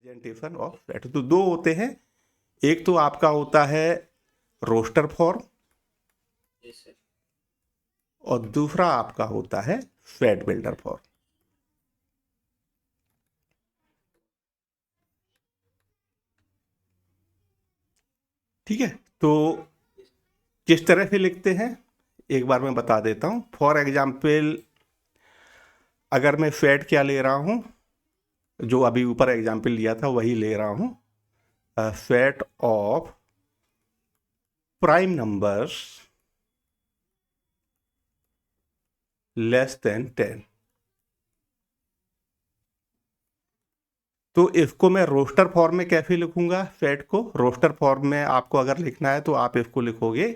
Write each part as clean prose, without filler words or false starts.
Presentation of fat. तो दो होते हैं, एक तो आपका होता है रोस्टर फॉर्म और दूसरा आपका होता है फैट बिल्डर फॉर्म। ठीक है, तो किस तरह से लिखते हैं एक बार मैं बता देता हूं। फॉर एग्जाम्पल अगर मैं फैट क्या ले रहा हूं, जो अभी ऊपर एग्जाम्पल लिया था वही ले रहा हूं, fat of prime numbers less than 10। तो इसको मैं रोस्टर फॉर्म में कैसे लिखूंगा? फैट को रोस्टर फॉर्म में आपको अगर लिखना है तो आप इसको लिखोगे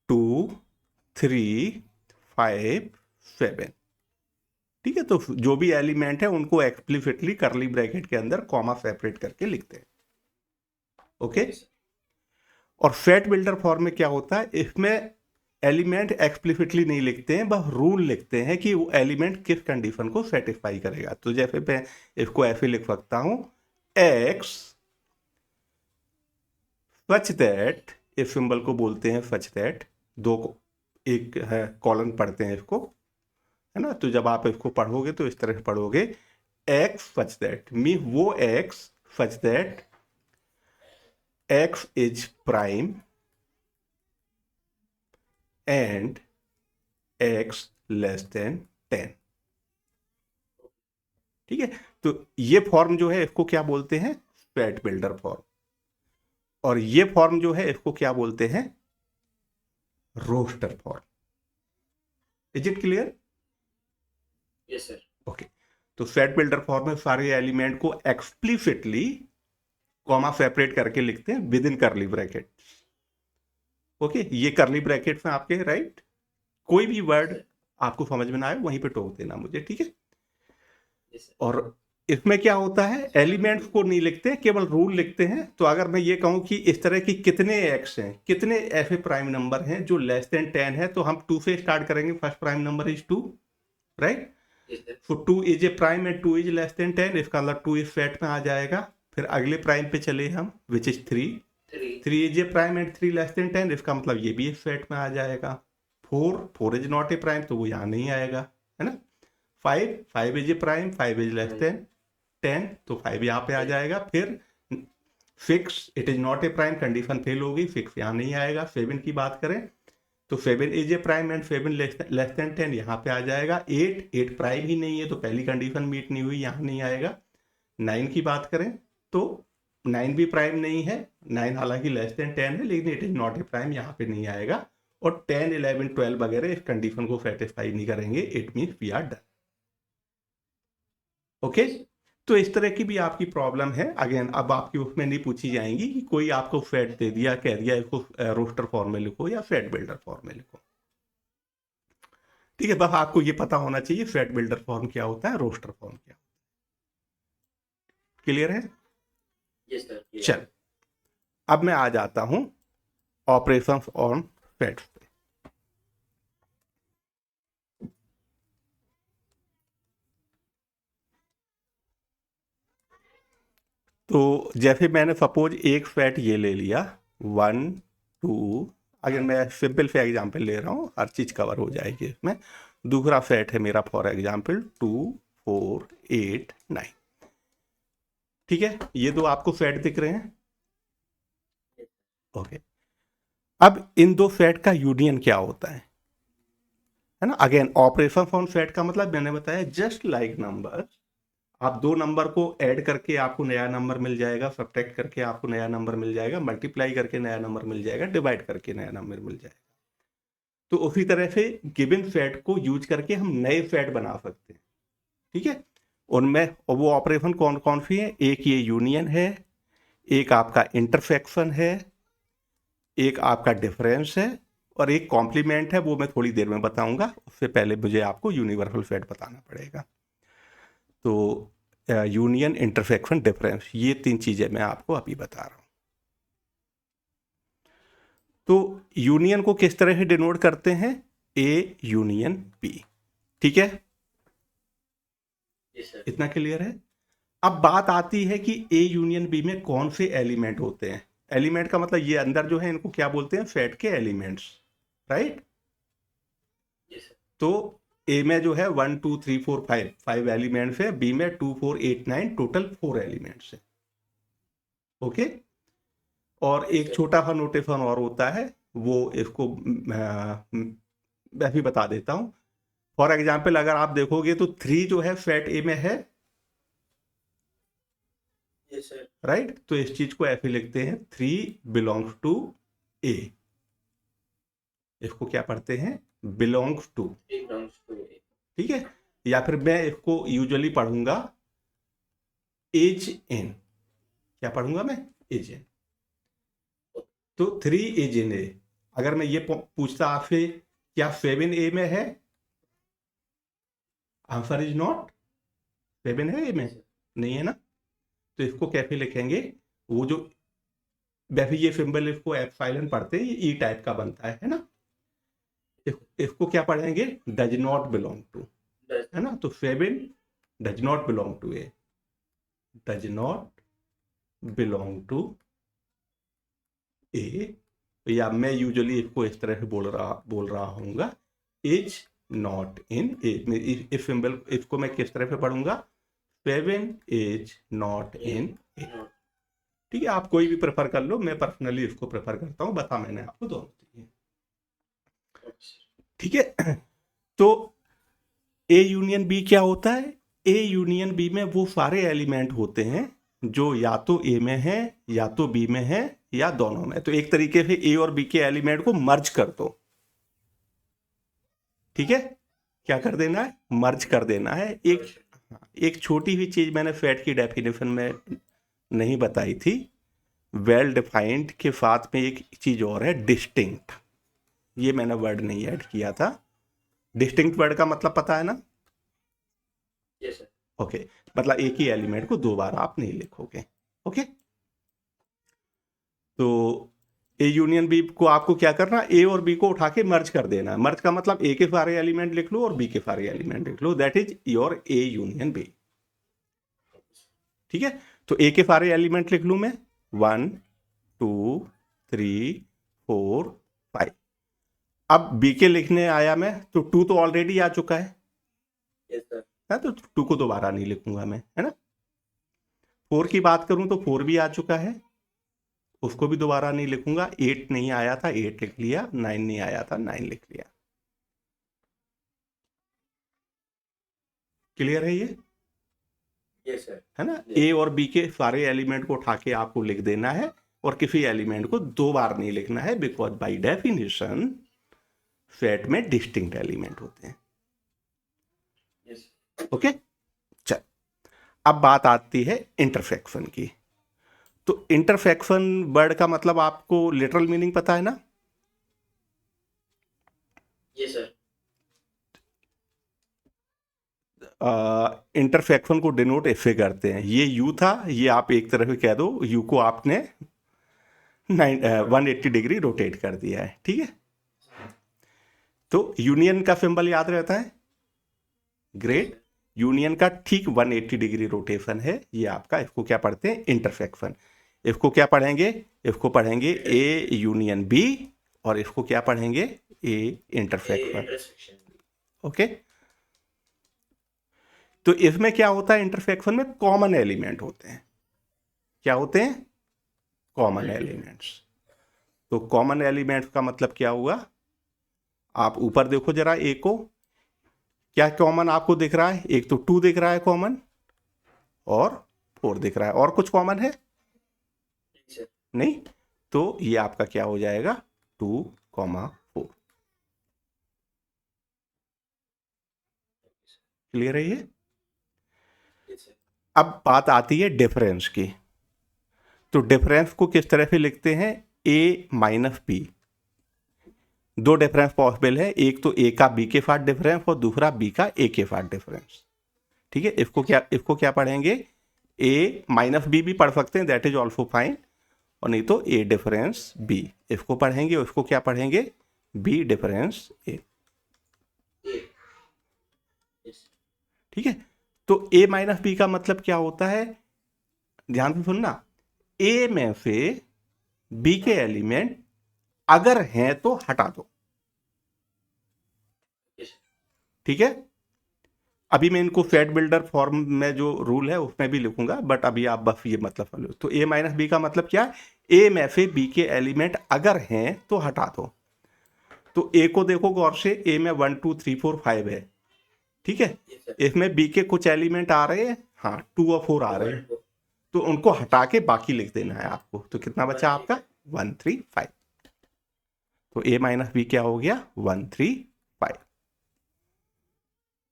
2, 3, 5, 7। ठीक है, तो जो भी एलिमेंट है उनको एक्सप्लिसिटली करली ब्रैकेट के अंदर कॉमा सेपरेट करके लिखते हैं। ओके, और फैट बिल्डर फॉर्म में क्या होता है, इसमें एलिमेंट एक्सप्लिसिटली नहीं लिखते हैं, बस रूल लिखते हैं कि वो एलिमेंट किस कंडीशन को सेटिस्फाई करेगा। तो जैसे मैं इसको ऐसे लिख सकता हूं, एक्स सच दैट, इस सिंबल को बोलते हैं सच दैट, दो एक है कॉलन पढ़ते हैं इसको, है ना। तो जब आप इसको पढ़ोगे तो इस तरह से पढ़ोगे, एक्स सच दैट मीन वो x such that x is prime and x less than 10। ठीक है, तो ये फॉर्म जो है इसको क्या बोलते हैं? Set builder form. और ये फॉर्म जो है इसको क्या बोलते हैं? Roster form. Is it clear? Yes sir. Okay, तो फैट बिल्डर फॉर्म में सारे एलिमेंट को एक्सप्लिसिटली कॉमा सेपरेट करके लिखते हैं विद इन करली ब्रैकेट। ओके, ये करली ब्रैकेट में आपके राइट, कोई भी वर्ड आपको समझ में ना आए वहीं पे टोक देना मुझे, ठीक है। yes, sir. और इसमें क्या होता है, एलिमेंट्स को नहीं लिखते, केवल रूल लिखते हैं। तो अगर मैं ये कहूं कि इस तरह की कितने एक्स हैं, कितने ऐसे प्राइम नंबर हैं जो लेस देन 10 है, तो हम 2 से स्टार्ट करेंगे। First prime number is 2, right. Yes, sir. तो 2 is a prime and 2 is less than 10, इसका मतलब 2 इज फैट में आ जाएगा। फिर अगले प्राइम पे चले हम, which is 3 is a prime and 3 less than 10, इसका मतलब ये भी फैट में आ जाएगा। 4 इज नॉट ए प्राइम, तो वो यहाँ नहीं आएगा, है ना। 5 is a prime, 5 is less than 10, तो 5 यहाँ पे आ जाएगा। फिर 6 it is not a prime, condition fail होगी, 6 यहाँ नहीं आएगा। 7 की बात करें तो 7 is a prime and 7 less than 10, यहाँ पे आ जाएगा। 8 प्राइम ही नहीं है, तो पहली कंडीशन मीट नहीं हुई, यहाँ नहीं आएगा। 9 की बात करें तो 9 भी प्राइम नहीं है, 9 हालांकि लेस देन 10 है, लेकिन it is not a prime, यहाँ पे नहीं आएगा। और 10, 11, 12 वगैरह इस कंडीशन को सेटिस्फाई नहीं करेंगे, it means we are done. Okay, तो इस तरह की भी आपकी प्रॉब्लम है। अगेन अब आपकी उसमें नहीं पूछी जाएंगी कि कोई आपको फैट दे दिया, कह दिया इसको रोस्टर फॉर्म में लिखो या फैट बिल्डर फॉर्म में लिखो। ठीक है, बस आपको ये पता होना चाहिए फैट बिल्डर फॉर्म क्या होता है, रोस्टर फॉर्म क्या होता है। क्लियर है? Yes, sir. Yeah. चल, अब मैं आ जाता हूं ऑपरेशंस ऑन फैट्स पे। तो जैसे मैंने सपोज एक फैट ये ले लिया 1, 2, अगर मैं सिंपल से एग्जांपल ले रहा हूँ, हर चीज़ कवर हो जाएगी इसमें। दूसरा फैट है मेरा फॉर एग्जांपल 2, 4, 8, 9। ठीक है, ये दो आपको फैट दिख रहे हैं। ओके, अब इन दो फैट का यूनियन क्या होता है ना। अगेन ऑपरेशन ऑन फैट का मतलब मैंने बताया जस्ट लाइक नंबर, आप दो नंबर को ऐड करके आपको नया नंबर मिल जाएगा, सब्ट्रैक्ट करके आपको नया नंबर मिल जाएगा, मल्टीप्लाई करके नया नंबर मिल जाएगा, डिवाइड करके नया नंबर मिल जाएगा। तो उसी तरह से गिवन फैट को यूज करके हम नए फैट बना सकते हैं। ठीक है, उनमें वो ऑपरेशन कौन कौन सी है? एक ये यूनियन है, एक आपका इंटरसेक्शन है, एक आपका डिफरेंस है, और एक कॉम्प्लीमेंट है, वो मैं थोड़ी देर में बताऊंगा। उससे पहले मुझे आपको यूनिवर्सल फैट बताना पड़ेगा। तो यूनियन, इंटरसेक्शन, डिफरेंस, ये 3 चीजें मैं आपको अभी बता रहा हूं। तो यूनियन को किस तरह से डिनोट करते हैं? A union B. ठीक है, Yes, sir. इतना क्लियर है? अब बात आती है कि ए यूनियन बी में कौन से एलिमेंट होते हैं। एलिमेंट का मतलब ये अंदर जो है इनको क्या बोलते हैं, सेट के एलिमेंट्स, राइट। Yes, sir. तो ए में जो है 1 2 3 4 5 एलिमेंट्स है, बी में 2 4 8 9 टोटल 4 एलिमेंट्स है। ओके। और एक Sir. छोटा सा नोटेशन और होता है, वो इसको मैं भी बता देता हूं। फॉर एग्जाम्पल अगर आप देखोगे तो 3 जो है सेट ए में है, Yes, sir. राइट। तो इस चीज को ऐसे लिखते हैं 3 बिलोंग्स टू ए। इसको क्या पढ़ते हैं, belongs to, It belongs to A. ठीक है। या फिर मैं इसको यूजुअली पढ़ूंगा एज एन, क्या पढ़ूंगा मैं, एज एन। तो 3 एज एन ए। अगर मैं ये पूछता आपसे क्या 7 ए में है, आंसर इज नॉट। 7 है ए में, Yes, sir. नहीं है ना। तो इसको कैसे लिखेंगे, वो जो वैसे ये सिंबल इसको एप्सिलॉन पढ़ते हैं, ये ई टाइप का बनता है ना। इसको क्या पढ़ेंगे, does not belong to, Does है ना। तो 7 does not belong to A, does not belong to A. या मैं यूजुअली इसको इस तरह से बोल रहा हूँगा, इज नॉट इन ए। इस सिंबल इसको मैं किस तरह से पढ़ूंगा, 7 is not in A. not. ठीक है, आप कोई भी प्रेफर कर लो, मैं पर्सनली इसको प्रेफर करता हूँ, बता मैंने आपको दोनों दिए। Okay, sir. ठीक है। तो ए यूनियन बी क्या होता है, ए यूनियन बी में वो सारे एलिमेंट होते हैं जो या तो ए में है या तो बी में है या दोनों में। तो एक तरीके से ए और बी के एलिमेंट को मर्ज कर दो, ठीक है। क्या कर देना है, मर्ज कर देना है। एक छोटी सी चीज मैंने सेट की डेफिनेशन में नहीं बताई थी, वेल डिफाइंड के साथ में एक चीज और है, डिस्टिंक्ट। ये मैंने वर्ड नहीं ऐड किया था। डिस्टिंक्ट वर्ड का मतलब पता है ना, Yes, sir. ओके। मतलब एक ही एलिमेंट को दो बार आप नहीं लिखोगे, ओके। तो ए यूनियन बी को आपको क्या करना, ए और बी को उठा के मर्ज कर देना। मर्ज का मतलब ए के सारे एलिमेंट लिख लो और बी के सारे एलिमेंट लिख लो, that is your A union B, ठीक है। तो ए के सारे एलिमेंट लिख लूं मैं, 1 2 3 4 5। अब बी के लिखने आया मैं, तो 2 तो ऑलरेडी आ चुका है Yes, sir. तो 2 को दोबारा नहीं लिखूंगा मैं, है ना। 4 की बात करूं तो 4 भी आ चुका है, उसको भी दोबारा नहीं लिखूंगा। 8 नहीं आया था, 8 लिख लिया। 9 नहीं आया था, 9 लिख लिया। क्लियर है ये, Yes, sir. है ना। ए और बी के सारे एलिमेंट को उठा के आपको लिख देना है और किसी एलिमेंट को दो बार नहीं लिखना है, बिकॉज बाय डेफिनेशन सेट में डिस्टिंक्ट एलिमेंट होते हैं, Yes. ओके। चल, अब बात आती है इंटरसेक्शन की। तो इंटरसेक्शन वर्ड का मतलब आपको लिटरल मीनिंग पता है ना। Yes, sir. इंटरसेक्शन को डिनोट ऐसे करते हैं, ये यू था, ये आप एक तरह से कह दो, यू को आपने 180 डिग्री रोटेट कर दिया है, ठीक है। तो यूनियन का सिंबल याद रहता है, ग्रेट। यूनियन का ठीक 180 डिग्री रोटेशन है ये आपका। इसको क्या पढ़ते हैं, इंटरसेक्शन। इसको क्या पढ़ेंगे, इसको पढ़ेंगे ए यूनियन बी, और इसको क्या पढ़ेंगे, ए A इंटरसेक्शन, intersection. ओके। तो इसमें क्या होता है, इंटरसेक्शन में कॉमन एलिमेंट होते हैं। क्या होते हैं, कॉमन एलिमेंट्स। तो कॉमन एलिमेंट्स का मतलब क्या हुआ, आप ऊपर देखो जरा ए को, क्या कॉमन आपको दिख रहा है, एक तो 2 दिख रहा है कॉमन, और 4 दिख रहा है, और कुछ कॉमन है Yes, sir. नहीं। तो ये आपका क्या हो जाएगा, 2, 4। क्लियर है ये। Yes, sir. अब बात आती है डिफरेंस की। तो डिफरेंस को किस तरह से लिखते हैं, ए माइनस बी। दो डिफरेंस पॉसिबल है, एक तो ए का बी के साथ डिफरेंस और दूसरा बी का ए के साथ डिफरेंस, ठीक है। इसको क्या पढ़ेंगे, ए माइनस बी भी पढ़ सकते हैं, दैट इज ऑल्सो फाइन, और नहीं तो ए डिफरेंस बी इसको पढ़ेंगे, और इसको क्या पढ़ेंगे, B difference A, A. Yes. ठीक है। तो ए माइनस बी का मतलब क्या होता है, ध्यान से सुनना, ए में से बी के एलिमेंट अगर हैं तो हटा दो, Yes. ठीक है। अभी मैं इनको सेट बिल्डर फॉर्म में जो रूल है उसमें भी लिखूंगा, बट अभी आप बस ये मतलब फॉलो। तो ए माइनस बी का मतलब क्या है, ए में से बी के एलिमेंट अगर हैं तो हटा दो। तो ए को देखो गौर से, ए में 1 2 3 4 5 है, ठीक है। Yes, sir. इसमें बी के कुछ एलिमेंट आ रहे हैं, हाँ 2 और 4 आ रहे हैं, 1 2 तो उनको हटा के बाकी लिख देना है आपको। तो कितना बचा 1 3 आपका 1 3 5। तो ए माइनस बी क्या हो गया 1 3 5।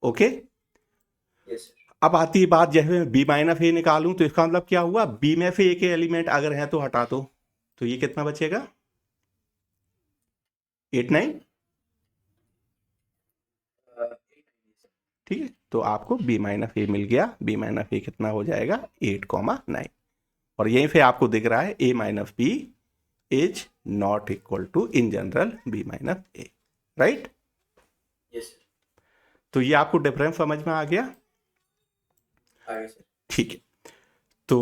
ओके। Yes, sir. अब आती है बात, जैसे मैं बी माइनस ए निकालूं तो इसका मतलब क्या हुआ, बी में से ए के एलिमेंट अगर हैं तो हटा दो। तो ये कितना बचेगा 8 9, 8 ठीक है। तो आपको बी माइनस ए मिल गया, बी माइनस ए कितना हो जाएगा 8,9। और यहीं से आपको दिख रहा है A minus B is not equal to in general B minus A, right. Yes, sir. तो ये आपको डिफरेंस समझ में आ गया, आगे सर. ठीक है। तो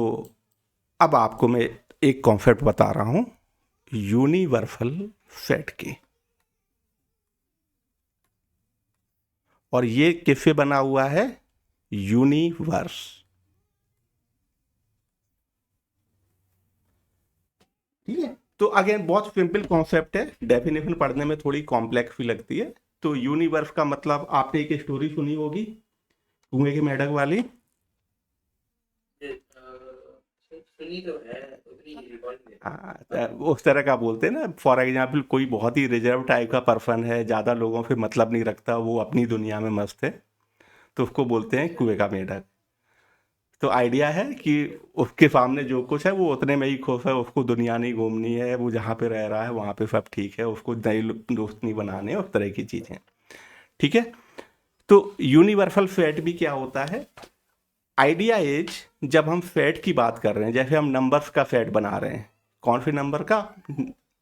अब आपको मैं एक कॉन्सेप्ट बता रहा हूं यूनिवर्सल सेट के, और ये किससे बना हुआ है, यूनिवर्स, ठीक है। तो अगेन बहुत सिंपल कॉन्सेप्ट है, डेफिनेशन पढ़ने में थोड़ी कॉम्प्लेक्स भी लगती है। तो यूनिवर्स का मतलब आपने एक स्टोरी सुनी होगी कुएं के मेढक वाली, सुनी तो है, उतनी रिकॉर्ड नहीं है. हाँ, उस तरह का बोलते हैं ना। फॉर एग्जाम्पल कोई बहुत ही रिजर्व टाइप का पर्सन है, ज़्यादा लोगों से मतलब नहीं रखता, वो अपनी दुनिया में मस्त है, तो उसको बोलते हैं कुएं का मेढक। तो आइडिया है कि उसके सामने जो कुछ है वो उतने में ही खुश है, उसको दुनिया नहीं घूमनी है, वो जहाँ पे रह रहा है वहाँ पे सब ठीक है, उसको नए दोस्त नहीं बनाने, उस तरह की चीज़ें, ठीक है। तो यूनिवर्सल फेट भी क्या होता है, आइडिया इज जब हम फेट की बात कर रहे हैं, जैसे हम नंबर्स का फेट बना रहे हैं, कौन से नंबर का,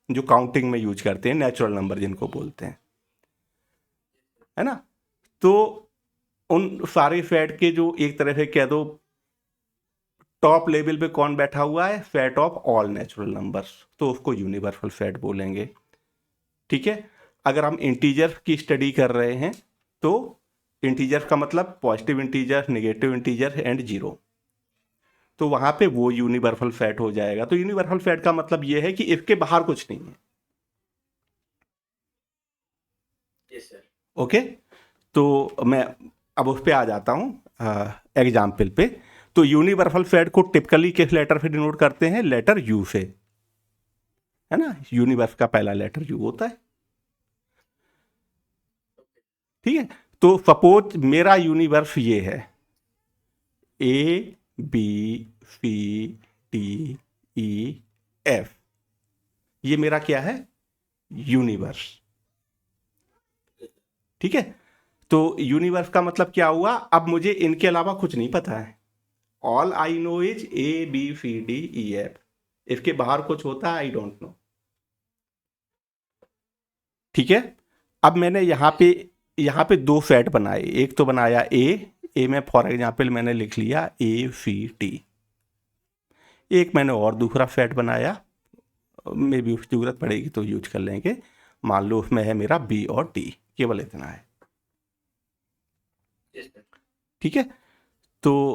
जो काउंटिंग में यूज करते हैं, नेचुरल नंबर जिनको बोलते हैं, है ना। तो उन सारे फेट के जो एक तरह से कह दो टॉप लेवल पे कौन बैठा हुआ है, set of all natural numbers, तो उसको यूनिवर्सल फेट बोलेंगे, ठीक है। अगर हम इंटीजर की स्टडी कर रहे हैं तो इंटीजर का मतलब positive integer, negative integer and zero, तो वहां पे वो यूनिवर्सल फेट हो जाएगा। तो यूनिवर्सल फेट का मतलब ये है कि इसके बाहर कुछ नहीं है, Yes, sir. ओके। तो मैं अब उस पर आ जाता हूँ एग्जाम्पल पे। तो यूनिवर्सल फेट को टिपिकली किस लेटर से डिनोट करते हैं, लेटर यू से, है ना। यूनिवर्स का पहला लेटर यू होता है, ठीक है। तो सपोज मेरा यूनिवर्स ये है, A B C D E F, ये मेरा क्या है, यूनिवर्स, ठीक है। तो यूनिवर्स का मतलब क्या हुआ, अब मुझे इनके अलावा कुछ नहीं पता है, all I know is A B C D E F, इसके बाहर कुछ होता है आई डोंट नो, ठीक है। अब मैंने यहाँ पे दो सेट बनाए, एक तो बनाया ए में फॉर एग्जाम्पल मैंने लिख लिया ए सी टी, एक मैंने और दूसरा सेट बनाया, मे भी उसकी जरूरत पड़ेगी तो यूज कर लेंगे, मान लो उसमें है मेरा बी और डी, केवल इतना है, Yes, sir. ठीक है। तो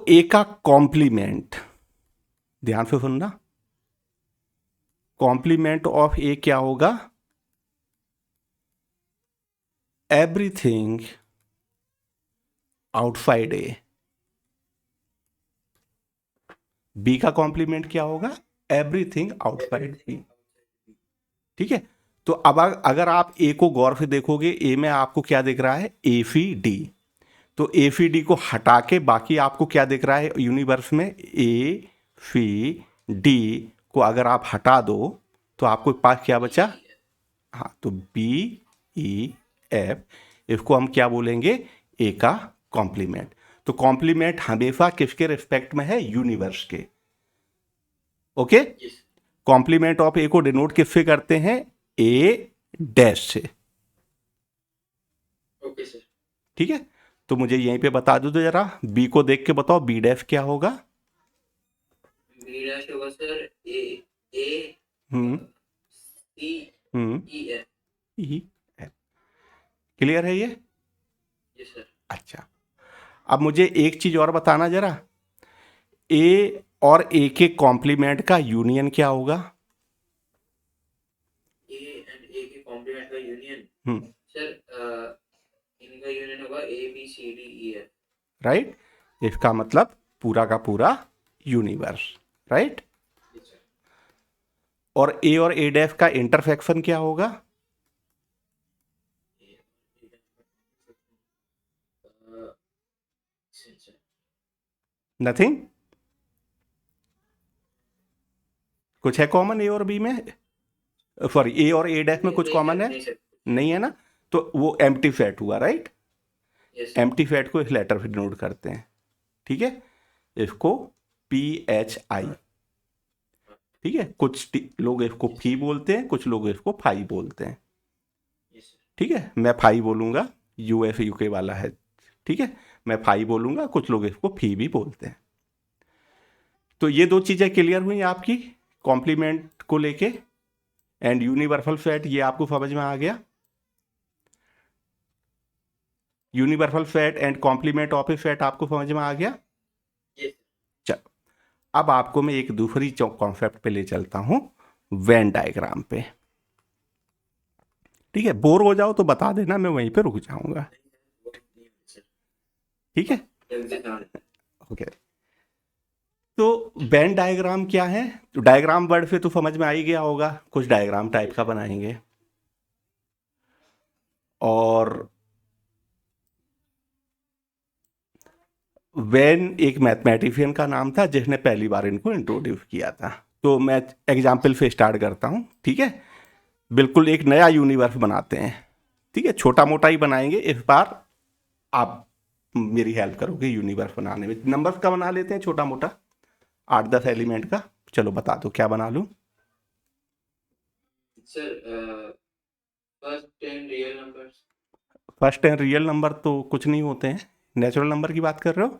ए का कॉम्प्लीमेंट, ध्यान से सुनना, कॉम्प्लीमेंट ऑफ ए क्या होगा, एवरीथिंग आउटसाइड ए। बी का कॉम्प्लीमेंट क्या होगा, एवरीथिंग आउटसाइड बी, ठीक है। तो अब अगर आप ए को गौर से देखोगे, ए में आपको क्या दिख रहा है, ए सी डी, तो ए सी डी को हटा के बाकी आपको क्या दिख रहा है यूनिवर्स में, ए सी डी को अगर आप हटा दो तो आपको पास क्या बचा, हाँ, तो बी ई एफ, इसको हम क्या बोलेंगे, ए का कॉम्प्लीमेंट। तो कॉम्प्लीमेंट हमेशा किसके रिस्पेक्ट में है, यूनिवर्स के, ओके। Yes. कॉम्प्लीमेंट ऑफ ए को डिनोट किससे करते हैं? ए डैश से। Okay sir. ठीक है, तो मुझे यहीं पे बता दो तो जरा, बी को देख के बताओ बी डैश क्या होगा? बी डैश होगा sir A A hmm C hmm E F. E F. Clear है ये? Yes sir. अच्छा, अब मुझे एक चीज और बताना जरा, ए और ए के कॉम्प्लीमेंट का यूनियन क्या होगा? ए एंड ए के कॉम्प्लीमेंट का यूनियन हम्म, सर इनका यूनियन होगा A B C D E F. Right, इसका मतलब पूरा का पूरा यूनिवर्स, राइट। Yes sir. और ए डैश का इंटरसेक्शन क्या होगा? नथिंग। कुछ है कॉमन ए और बी में? सॉरी, ए और ए डैश में कुछ कॉमन है? नहीं है ना, तो वो एम्प्टी सेट हुआ, राइट। एम्प्टी सेट को इस लेटर से डिनोट करते हैं, ठीक है, इसको PHI। ठीक है, कुछ लोग इसको फी बोलते हैं, कुछ लोग इसको फाई बोलते हैं। ठीक है, मैं फाई बोलूंगा, US UK वाला है, ठीक है, मैं फाई बोलूंगा, कुछ लोग इसको फी भी बोलते हैं। तो ये दो चीजें क्लियर हुई आपकी कॉम्प्लीमेंट को लेके, एंड यूनिवर्सल सेट ये आपको समझ में आ गया। Universal set and complement of a set आपको समझ में आ गया। चलो, अब आपको मैं एक दूसरी कॉन्सेप्ट पे ले चलता हूं, वेन डायग्राम पे। ठीक है, बोर हो जाओ तो बता देना, मैं वहीं पे रुक जाऊंगा। ठीक है, ओके। तो वेन डायग्राम क्या है? तो डायग्राम वर्ड से तो समझ में आ ही गया होगा, कुछ डायग्राम टाइप का बनाएंगे। और वेन एक मैथमेटिशियन का नाम था जिसने पहली बार इनको इंट्रोड्यूस किया था। तो मैं एग्जाम्पल से स्टार्ट करता हूँ, ठीक है। बिल्कुल एक नया यूनिवर्स बनाते हैं, ठीक है, छोटा मोटा ही बनाएंगे इस बार, आप मेरी हेल्प करोगे यूनिवर्स बनाने में। नंबर्स का बना लेते हैं छोटा मोटा, 8-10 एलिमेंट का। चलो बता दो क्या बना लूँ? Sir first 10 real numbers. First 10 real number तो कुछ नहीं होते हैं, नेचुरल नंबर की बात कर रहे हो?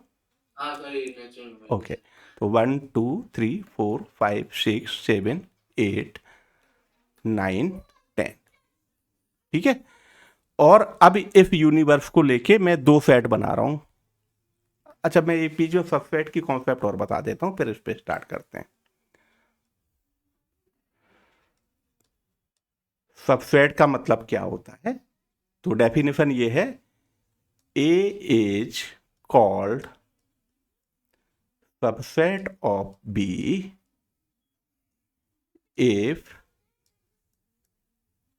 हाँ सॉरी, नेचुरल नंबर। ओके, तो 1 2 3 4 5 6 7 8 9 10, ठीक है। और अब इस यूनिवर्स को लेके मैं दो सेट बना रहा हूं। अच्छा, मैं एक बीच में सबसेट की कॉन्सेप्ट और बता देता हूं, फिर इस पे स्टार्ट करते हैं। सबसेट का मतलब क्या होता है? तो डेफिनेशन ये है, A is called subset of B if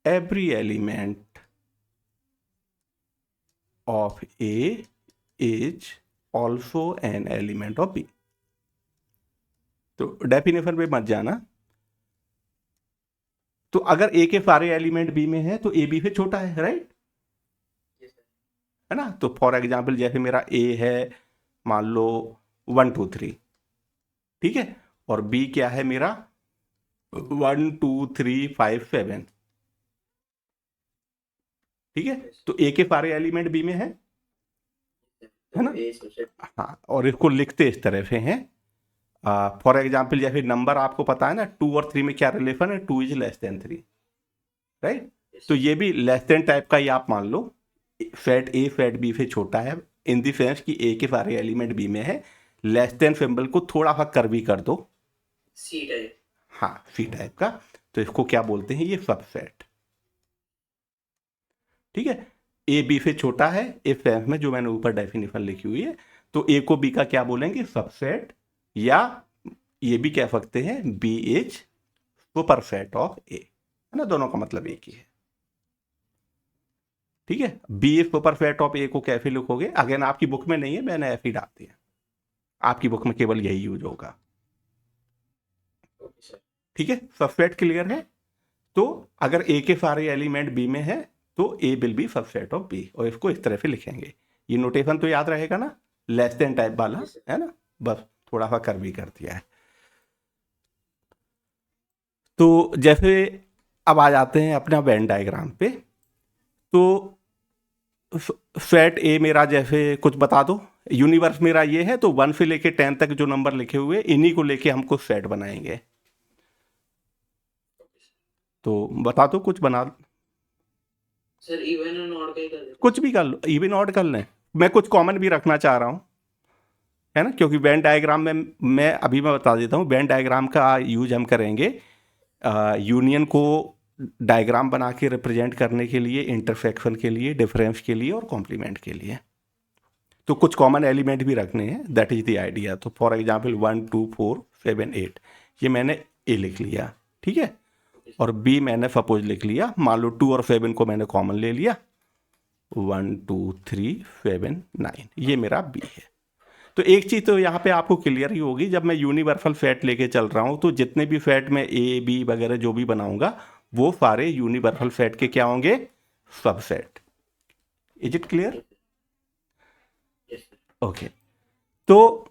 every element of A is also an element of B। तो डेफिनेशन पे मत जाना। तो अगर A के सारे एलिमेंट B में है तो A B से छोटा है, राइट, है ना। तो फॉर एग्जाम्पल जैसे मेरा A है, मान लो 1 2 3, ठीक है, और B क्या है मेरा 1 2 3 5 7, ठीक है। तो A के सारे एलिमेंट B में है ना। हाँ, और इसको लिखते इस तरह से हैं, फॉर एग्जाम्पल जैसे नंबर आपको पता है ना, 2 और 3 में क्या रिलेशन है, 2 इज लेस देन 3, राइट। तो ये भी लेस देन टाइप का ही आप मान लो, सेट ए सेट बी से छोटा है, इन दी सेंस कि ए के सारे एलिमेंट बी में है। लेस देन सिंबल को थोड़ा सा कर्वी कर दो, सी टाइप। हाँ, सी टाइप का, तो इसको क्या बोलते हैं, ये सबसेट। ठीक है, ए बी से छोटा है इस सेंस में जो मैंने ऊपर डेफिनेशन लिखी हुई है। तो ए को बी का क्या बोलेंगे, सबसेट, या ये भी कह सकते हैं बी इज सुपरसेट ऑफ ए, है ना, दोनों का मतलब एक ही है। ठीक है, बी इज सुपरसेट ऑफ ए को कैसे लिखोगे, अगेन आपकी बुक में नहीं है, मैंने ऐसे ही डाल दिया, आपकी बुक में केवल यही यूज होगा। ठीक है, सबसेट क्लियर है। तो अगर ए के सारे एलिमेंट बी में है तो A will be subset of B, और इसको इस तरह से लिखेंगे। ये नोटेशन तो याद रहेगा ना, लेस देन टाइप वाला, है ना, बस थोड़ा सा कर्वी कर दिया है। तो जैसे अब आ जाते हैं अपना वेन डायग्राम पे। तो सेट ए मेरा जैसे कुछ बता दो, यूनिवर्स मेरा ये है, तो 1 से लेके 10 तक जो नंबर लिखे हुए इन्हीं को लेके हमको सेट बनाएंगे। तो बता दो कुछ बना, सर इवन और ऑड का ही कर देते कुछ भी कर लो, इवन ऑड कर लें। मैं कुछ कॉमन भी रखना चाह रहा हूँ, है ना, क्योंकि वेन डायग्राम में मैं बता देता हूँ, वेन डायग्राम का यूज हम करेंगे यूनियन को डायग्राम बना के रिप्रेजेंट करने के लिए, इंटरसेक्शन के लिए, डिफरेंस के लिए और कॉम्प्लीमेंट के लिए। तो कुछ कॉमन एलिमेंट भी रखने हैं, दैट इज द आइडिया। तो फॉर एग्जांपल 1 2 4 7 8 ये मैंने ए लिख लिया, ठीक है, और बी मैंने सपोज लिख लिया, मान लो 2 और 7 को मैंने कॉमन ले लिया, 1 2 3 7 9 ये मेरा बी है। तो एक चीज़ तो यहाँ पे आपको क्लियर ही होगी, जब मैं यूनिवर्सल सेट लेके चल रहा हूँ तो जितने भी सेट में ए बी वगैरह जो भी बनाऊंगा वो सारे यूनिवर्सल सेट के क्या होंगे, subset. Is it clear? Yes sir. Okay. तो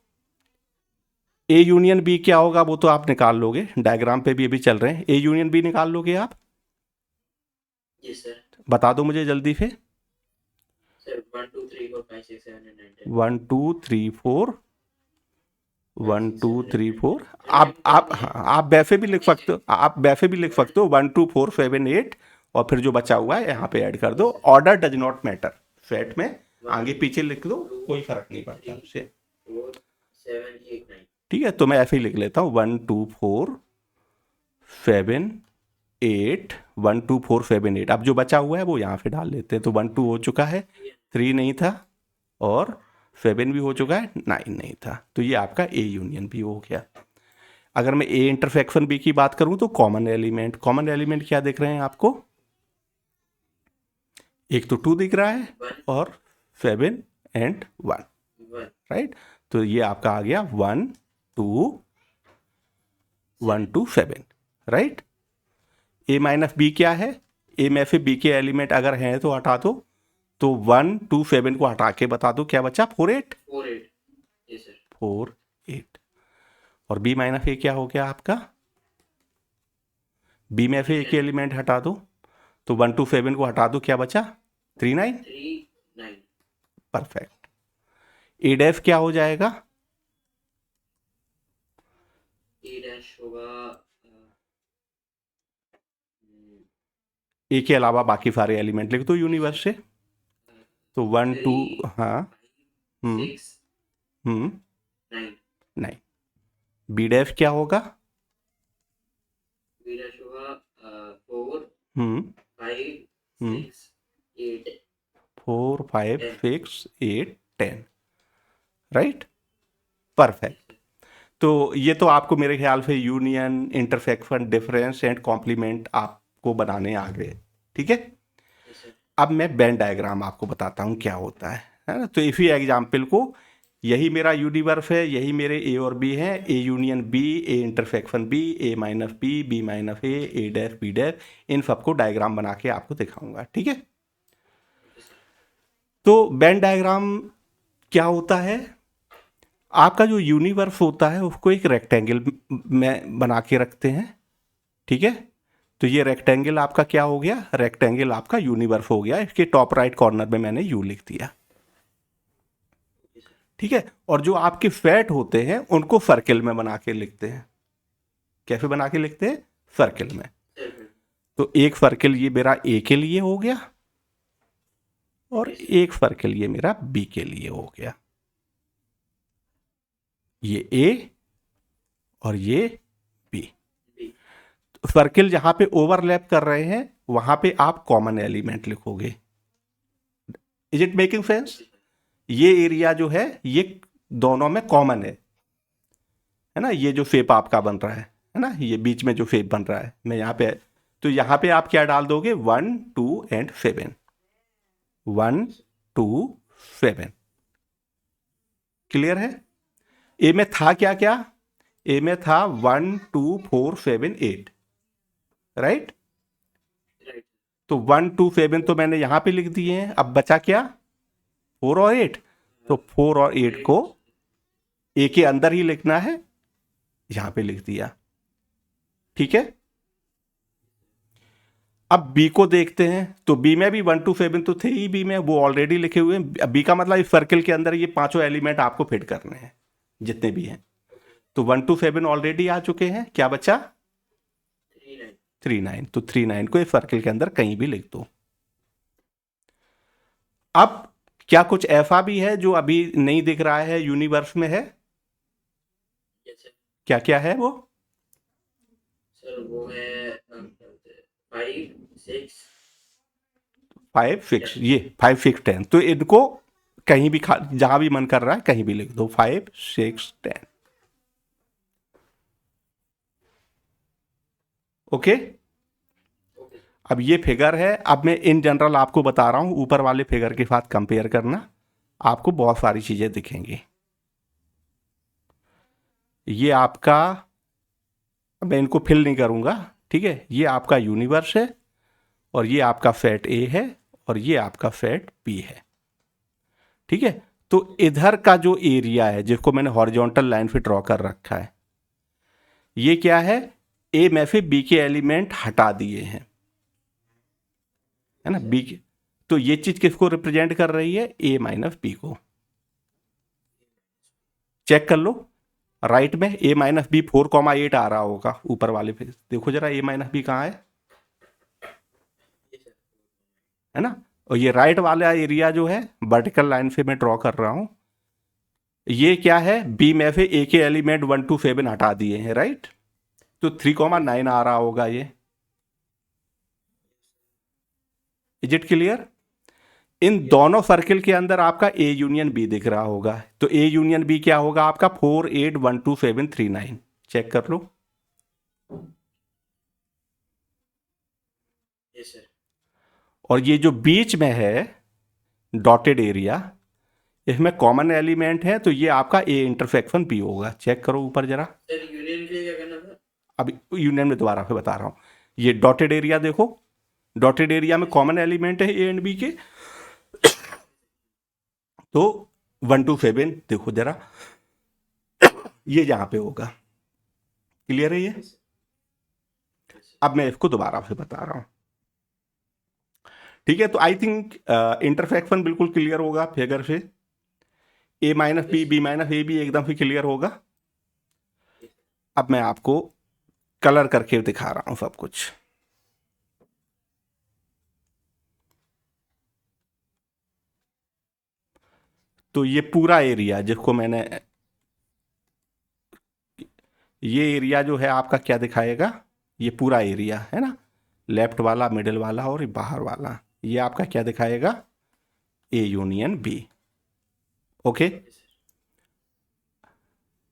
ए यूनियन बी क्या होगा वो तो आप निकाल लोगे, डायग्राम पे भी अभी चल रहे हैं, ए यूनियन बी निकाल लोगे आप? Yes sir. बता दो मुझे जल्दी से। सर 1 2 3 4 5 6 7 8 9 10 1 2 3 4 1 2 3 4 आप वैसे भी लिख सकते हो, आप वैसे भी लिख सकते हो 1 2 4 7 8 और फिर जो बचा हुआ है यहाँ पे ऐड कर दो। Order does not matter, set में आगे पीछे लिख दो, कोई फर्क नहीं पड़ता उससे। 4 7 8 9। ठीक है, तो मैं ऐसे ही लिख लेता हूँ 1 2 4 7 8 1 2 4 7 8। अब जो बचा हुआ है वो यहाँ पे डाल लेते हैं। तो 1 2 हो चुका है, 3 नहीं था, और 7 भी हो चुका है, 9 नहीं था। तो ये आपका ए यूनियन बी हो गया। अगर मैं ए इंटरसेक्शन बी की बात करूं तो कॉमन एलिमेंट क्या दिख रहे हैं आपको? एक तो 2 दिख रहा है और 7 एंड 1, राइट। तो ये आपका आ गया 1 2 7, राइट। ए माइनस बी क्या है? ए में से बी के एलिमेंट अगर हैं तो हटा दो, तो 1 2 7 को हटा के बता दो क्या बचा, 4 8 4 8। Yes sir. 4 8। और बी माइनस ए क्या हो गया आपका? बी में से एक एलिमेंट हटा दो, तो 1 2 7 को हटा दो, क्या बचा, 3 9। 3 9। परफेक्ट। ए डैश क्या हो जाएगा? ए डैश होगा ए के अलावा बाकी सारे एलिमेंट लिख दो यूनिवर्स से। तो 1 2, हाँ, 6 9। नहीं। बी डैश क्या होगा? बी डैश होगा 4 5 6 8 4 5 6 8 10, राइट। परफेक्ट। तो ये तो आपको मेरे ख्याल से union, intersection, difference and complement आपको बनाने आ गए, ठीक है। अब मैं वेन डायग्राम आपको बताता हूँ क्या होता है ना। तो इसी एग्जाम्पल को, यही मेरा यूनिवर्स है, यही मेरे ए और बी हैं, A union B, A intersection B, A minus B minus A dash B dash, इन सबको डायग्राम बना के आपको दिखाऊंगा, ठीक है। तो वेन डायग्राम क्या होता है? आपका जो यूनिवर्स होता है उसको एक रेक्टेंगल में बना के रखते हैं, ठीक है। तो ये रेक्टेंगल आपका क्या हो गया? रेक्टेंगल आपका यूनिवर्स हो गया। इसके टॉप राइट कॉर्नर में मैंने यू लिख दिया, ठीक है। और जो आपके सेट होते हैं उनको सर्किल में बना के लिखते हैं। कैसे बना के लिखते हैं? सर्किल में। तो एक सर्किल ये मेरा ए के लिए हो गया और एक सर्किल ये मेरा बी के लिए हो गया। ये ए और ये बी। सर्किल जहां पे ओवरलैप कर रहे हैं वहां पे आप कॉमन एलिमेंट लिखोगे। Is it making sense? ये एरिया जो है ये दोनों में कॉमन है ना। ये जो शेप आपका बन रहा है ना, ये बीच में जो शेप बन रहा है, मैं यहाँ पे, तो यहाँ पे आप क्या डाल दोगे? 1 2 एंड 7, 1 2 7। क्लियर है? ए में था क्या क्या? ए में था 1 2 4 7 8, राइट। तो 1 2 7 तो मैंने यहां पे लिख दिए हैं। अब बचा क्या? 4 और 8। तो 4 और 8 को ए के अंदर ही लिखना है, यहां पे लिख दिया, ठीक है। अब बी को देखते हैं, तो बी में भी 1 to 7 तो थे ही बी में, वो ऑलरेडी लिखे हुए हैं। अब बी का मतलब इस सर्किल के अंदर ये पांचों एलिमेंट आपको फिट करने हैं जितने भी हैं। तो 1 to 7 ऑलरेडी आ चुके हैं, क्या बचा? 3 9। तो 3 9 को इस सर्किल के अंदर कहीं भी लिख दो। अब क्या कुछ ऐसा भी है जो अभी नहीं दिख रहा है, यूनिवर्स में है? क्या क्या है वो? सर वो है 5 6 5 6, ये 5 6 10, तो इनको कहीं भी जहां भी मन कर रहा है कहीं भी लिख दो, 5 6 10। ओके। अब ये फिगर है, अब मैं इन जनरल आपको बता रहा हूं, ऊपर वाले फिगर के साथ कंपेयर करना, आपको बहुत सारी चीजें दिखेंगी। ये आपका, मैं इनको फिल नहीं करूंगा, ठीक है। ये आपका यूनिवर्स है, और ये आपका सेट ए है, और ये आपका सेट बी है, ठीक है। तो इधर का जो एरिया है जिसको मैंने हॉरिजॉन्टल लाइन पे ड्रॉ कर रखा है, ये क्या है? ए में से बी के एलिमेंट हटा दिए हैं, है ना, बी के। तो ये चीज किसको रिप्रेजेंट कर रही है? ए माइनस बी को। चेक कर लो, राइट में ए माइनस बी 4,8 आ रहा होगा ऊपर वाले पे, देखो जरा ए माइनस बी कहाँ है ना। और ये राइट वाला एरिया जो है वर्टिकल लाइन से मैं ड्रॉ कर रहा हूं, ये क्या है? बी में से ए के एलिमेंट 1 to 7 हटा दिए हैं, राइट। तो 3,9 आ रहा होगा ये। Is it clear? इन दोनों सर्किल के अंदर आपका ए यूनियन बी दिख रहा होगा, तो ए यूनियन बी क्या होगा आपका? 4 8 1 2 7 3 9। चेक कर लो। Yes sir. और ये जो बीच में है डॉटेड एरिया, इसमें कॉमन एलिमेंट है, तो ये आपका ए इंटरसेक्शन बी होगा। चेक करो ऊपर जरा। सर यूनियन के लिए क्या करना था? अब यूनियन में दोबारा से बता रहा हूं, ये डॉटेड एरिया देखो, डॉटेड एरिया में कॉमन एलिमेंट है ए एंड बी के, तो 1 to 7 देखो जरा, ये यहां पे होगा। क्लियर है ये? अब मैं इसको दोबारा से बता रहा हूं, ठीक है। तो आई थिंक इंटरसेक्शन बिल्कुल क्लियर होगा फिगर से, A minus B minus A B एकदम से क्लियर होगा। अब मैं आपको कलर करके दिखा रहा हूं सब कुछ। तो ये पूरा एरिया जिसको मैंने, ये एरिया जो है आपका क्या दिखाएगा? ये पूरा एरिया है ना, लेफ्ट वाला, मिडिल वाला और बाहर वाला, ये आपका क्या दिखाएगा? A union B. ओके।